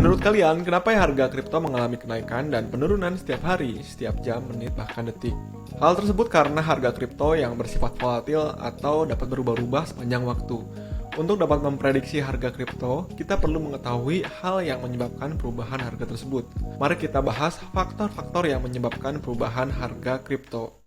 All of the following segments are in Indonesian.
Menurut kalian, kenapa ya harga kripto mengalami kenaikan dan penurunan setiap hari, setiap jam, menit, bahkan detik? Hal tersebut karena harga kripto yang bersifat volatil atau dapat berubah-ubah sepanjang waktu. Untuk dapat memprediksi harga kripto, kita perlu mengetahui hal yang menyebabkan perubahan harga tersebut. Mari kita bahas faktor-faktor yang menyebabkan perubahan harga kripto.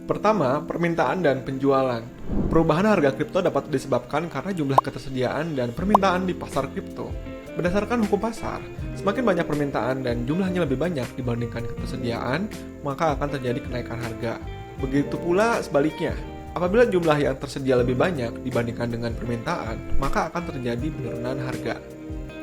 Pertama, permintaan dan penjualan. Perubahan harga kripto dapat disebabkan karena jumlah ketersediaan dan permintaan di pasar kripto. Berdasarkan hukum pasar, semakin banyak permintaan dan jumlahnya lebih banyak dibandingkan ketersediaan, maka akan terjadi kenaikan harga. Begitu pula sebaliknya, apabila jumlah yang tersedia lebih banyak dibandingkan dengan permintaan, maka akan terjadi penurunan harga.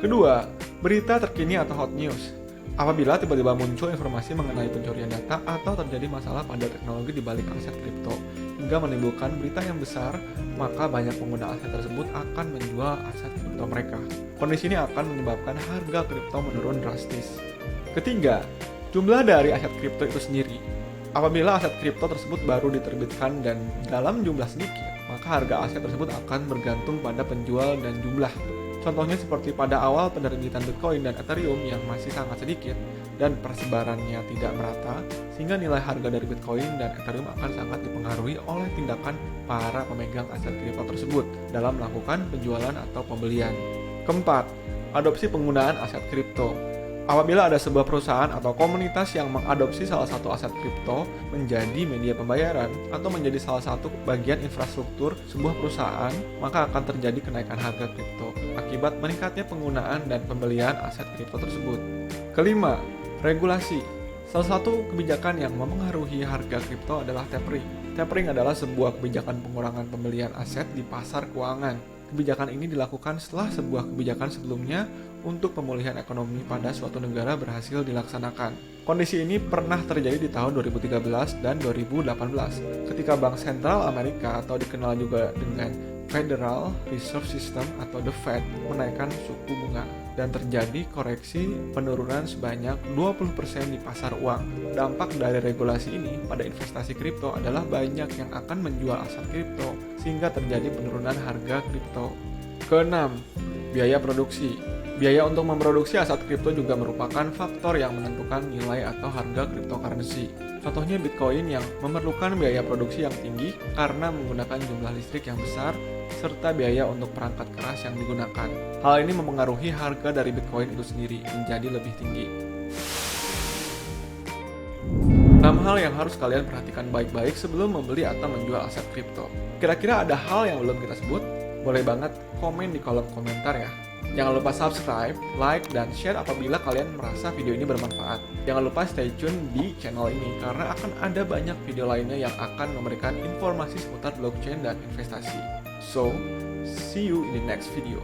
Kedua, berita terkini atau hot news. Apabila tiba-tiba muncul informasi mengenai pencurian data atau terjadi masalah pada teknologi di balik aset kripto hingga menimbulkan berita yang besar, maka banyak pengguna aset tersebut akan menjual aset kripto mereka. Kondisi ini akan menyebabkan harga kripto menurun drastis. Ketiga, jumlah dari aset kripto itu sendiri. Apabila aset kripto tersebut baru diterbitkan dan dalam jumlah sedikit, maka harga aset tersebut akan bergantung pada penjual dan jumlah. Contohnya seperti pada awal penerbitan Bitcoin dan Ethereum yang masih sangat sedikit dan persebarannya tidak merata, sehingga nilai harga dari Bitcoin dan Ethereum akan sangat dipengaruhi oleh tindakan para pemegang aset kripto tersebut dalam melakukan penjualan atau pembelian. Keempat, adopsi penggunaan aset kripto. Apabila ada sebuah perusahaan atau komunitas yang mengadopsi salah satu aset kripto menjadi media pembayaran atau menjadi salah satu bagian infrastruktur sebuah perusahaan, maka akan terjadi kenaikan harga kripto akibat meningkatnya penggunaan dan pembelian aset kripto tersebut. Kelima, regulasi. Salah satu kebijakan yang memengaruhi harga kripto adalah tapering. Tapering adalah sebuah kebijakan pengurangan pembelian aset di pasar keuangan. Kebijakan ini dilakukan setelah sebuah kebijakan sebelumnya untuk pemulihan ekonomi pada suatu negara berhasil dilaksanakan. Kondisi ini pernah terjadi di tahun 2013 dan 2018 ketika Bank Sentral Amerika atau dikenal juga dengan Federal Reserve System atau The Fed menaikkan suku bunga dan terjadi koreksi penurunan sebanyak 20% di pasar uang. Dampak dari regulasi ini pada investasi kripto adalah banyak yang akan menjual aset kripto sehingga terjadi penurunan harga kripto. Keenam, biaya produksi. Biaya untuk memproduksi aset kripto juga merupakan faktor yang menentukan nilai atau harga cryptocurrency. Contohnya Bitcoin yang memerlukan biaya produksi yang tinggi karena menggunakan jumlah listrik yang besar serta biaya untuk perangkat keras yang digunakan. Hal ini mempengaruhi harga dari Bitcoin itu sendiri menjadi lebih tinggi. 6 hal yang harus kalian perhatikan baik-baik sebelum membeli atau menjual aset kripto. Kira-kira ada hal yang belum kita sebut? Boleh banget komen di kolom komentar ya. Jangan lupa subscribe, like, dan share apabila kalian merasa video ini bermanfaat. Jangan lupa stay tune di channel ini karena akan ada banyak video lainnya yang akan memberikan informasi seputar blockchain dan investasi. So, see you in the next video.